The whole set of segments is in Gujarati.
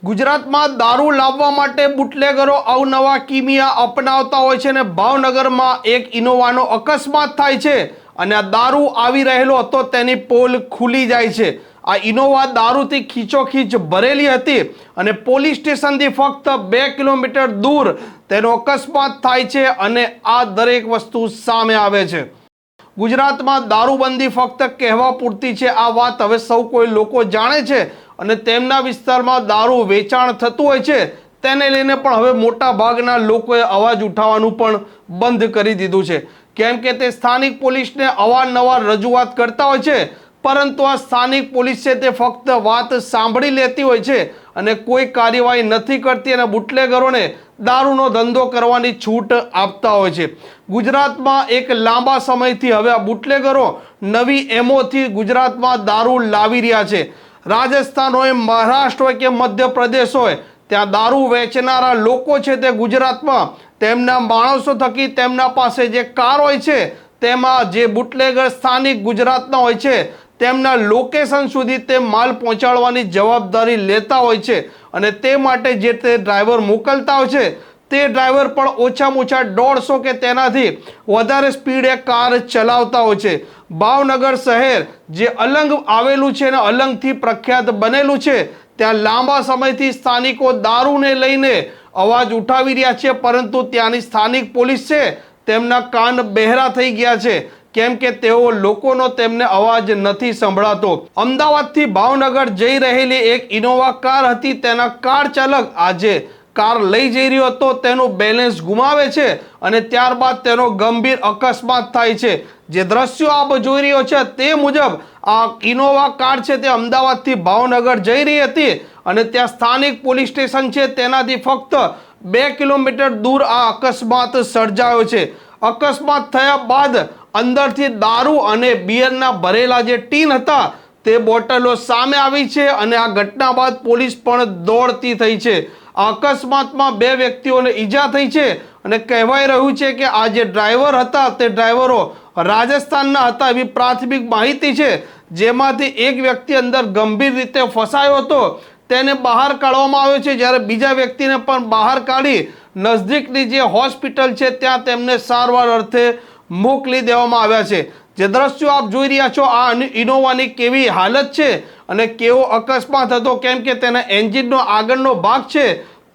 ગુજરાતમાં દારૂ લાવવા માટે બુટલેગરો અવનવા કિમિયા અપનાવતા હોય છે અને ભાવનગરમાં એક ઇનોવાનો અકસ્માત થાય છે અને આ દારૂ આવી રહેલો હતો તેની પોલ ખુલી જાય છે। આ ઇનોવા દારૂથી ખીચોખીચ ભરેલી હતી અને પોલીસ સ્ટેશનથી ફક્ત 2 કિલોમીટર દૂર તેનો અકસ્માત થાય છે અને આ દરેક વસ્તુ સામે આવે છે। ગુજરાતમાં દારૂબંધી ફક્ત કહેવા પૂરતી છે આ વાત હવે સૌ કોઈ લોકો જાણે છે અને તેમના વિસ્તારમાં દારૂ વેચાણ થતું હોય છે તેને લઈને પણ હવે મોટા ભાગના લોકોએ અવાજ ઉઠાવવાનું પણ બંધ કરી દીધું છે, કેમ કે તે સ્થાનિક પોલીસને અવારનવાર રજૂઆત કરતા હોય છે, પરંતુ આ સ્થાનિક પોલીસ છે તે ફક્ત વાત સાંભળી લેતી હોય છે અને કોઈ કાર્યવાહી નથી કરતી અને બુટલેગરોને દારૂનો ધંધો કરવાની છૂટ આપતા હોય છે। ગુજરાતમાં એક લાંબા સમયથી હવે આ બુટલેગરો નવી એમોથી ગુજરાતમાં દારૂ લાવી રહ્યા છે। રાજસ્થાન હોય, મહારાષ્ટ્ર હોય કે મધ્યપ્રદેશ હોય, ત્યાં દારૂ વેચનારા લોકો છે તે ગુજરાતમાં તેમના માણસો થકી તેમના પાસે જે કાર હોય છે તેમાં જે બુટલેગર સ્થાનિક ગુજરાતના હોય છે તેમના લોકેશન સુધી તે માલ પહોંચાડવાની જવાબદારી લેતા હોય છે અને તે માટે જે તે ડ્રાઈવર મોકલતા હોય છે તે ડ્રાઈવર પણ ઓછામાં ઓછા 150 કે તેનાથી વધારે સ્પીડે કાર ચલાવતા હોય છે। ભાવનગર શહેર જે અલંગ આવેલું છે અને અલંગથી પ્રખ્યાત બનેલું છે ત્યાં લાંબા સમયથી સ્થાનિકો દારૂને લઈને અવાજ ઉઠાવી રહ્યા છે, પરંતુ ત્યાંની સ્થાનિક પોલીસ છે તેમના કાન બહેરા થઈ ગયા છે, કેમ કે તેઓ લોકોનો તેમને અવાજ નથી સંભળાતો। અમદાવાદથી ભાવનગર જઈ રહેલી એક ઇનોવા કાર હતી, તેના કાર ચાલક આજે કાર લઈ જઈ રહ્યો હતો, તેનું બેલેન્સ ગુમાવે છે અને ત્યારબાદ તેનો ગંભીર અકસ્માત થાય છે। જે દ્રશ્યો આપ જોઈ રહ્યો છે તે મુજબ આ ઇનોવા કાર છે તે અમદાવાદથી ભાવનગર જઈ રહી હતી અને ત્યાં સ્થાનિક પોલીસ સ્ટેશન છે તેનાથી ફક્ત 2 કિલોમીટર દૂર આ અકસ્માત સર્જાયો છે। અકસ્માત થયા બાદ અંદરથી દારૂ અને બિયરના ભરેલા જે ટીન હતા તે બોટલો સામે આવી છે અને આ ઘટના બાદ પોલીસ પણ દોડતી થઈ છે। આ અકસ્માતમાં 2 વ્યક્તિઓને ઈજા થઈ છે અને કહેવાય રહ્યું છે કે આ જે ડ્રાઈવર હતા તે ડ્રાઈવરો રાજસ્થાનના હતા એવી પ્રાથમિક માહિતી છે, જેમાંથી એક વ્યક્તિ અંદર ગંભીર રીતે ફસાયો હતો, તેને બહાર કાઢવામાં આવ્યો છે, જ્યારે બીજા વ્યક્તિને પણ બહાર કાઢી નજદીકની જે હોસ્પિટલ છે ત્યાં તેમને સારવાર અર્થે મોકલી દેવામાં આવ્યા છે। જે દ્રશ્યો આપ જોઈ રહ્યા છો આ ઇનોવાની કેવી હાલત છે અને કેવો અકસ્માત હતો, કેમ કે તેના એન્જિનનો આગળનો ભાગ છે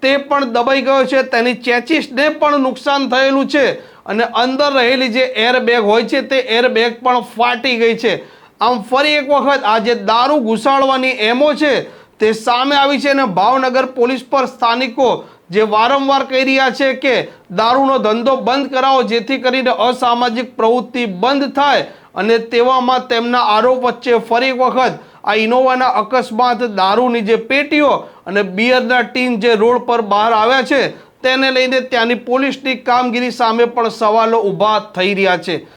તે પણ દબાઈ ગયો છે, તેની ચેચિસને પણ નુકસાન થયેલું છે અને અંદર રહેલી જે એરબેગ હોય છે તે એરબેગ પણ ફાટી ગઈ છે। આમ ફરી એક વખત આ જે દારૂ ઘુસાડવાની એમો છે તે સામે આવી છે અને ભાવનગર પોલીસ પર સ્થાનિકો જે વારંવાર કહી રહ્યા છે કે દારૂનો ધંધો બંધ કરાવો જેથી કરીને અસામાજિક પ્રવૃત્તિ બંધ થાય, અને તેવામાં તેમના આરોપ વચ્ચે ફરી એક વખત આ ઇનોવાના અકસ્માત, દારૂની જે પેટીઓ અને બિયરના ટીન જે રોડ પર બહાર આવ્યા છે તેને લઈને ત્યાંની પોલીસની કામગીરી સામે પણ સવાલો ઊભા થઈ રહ્યા છે।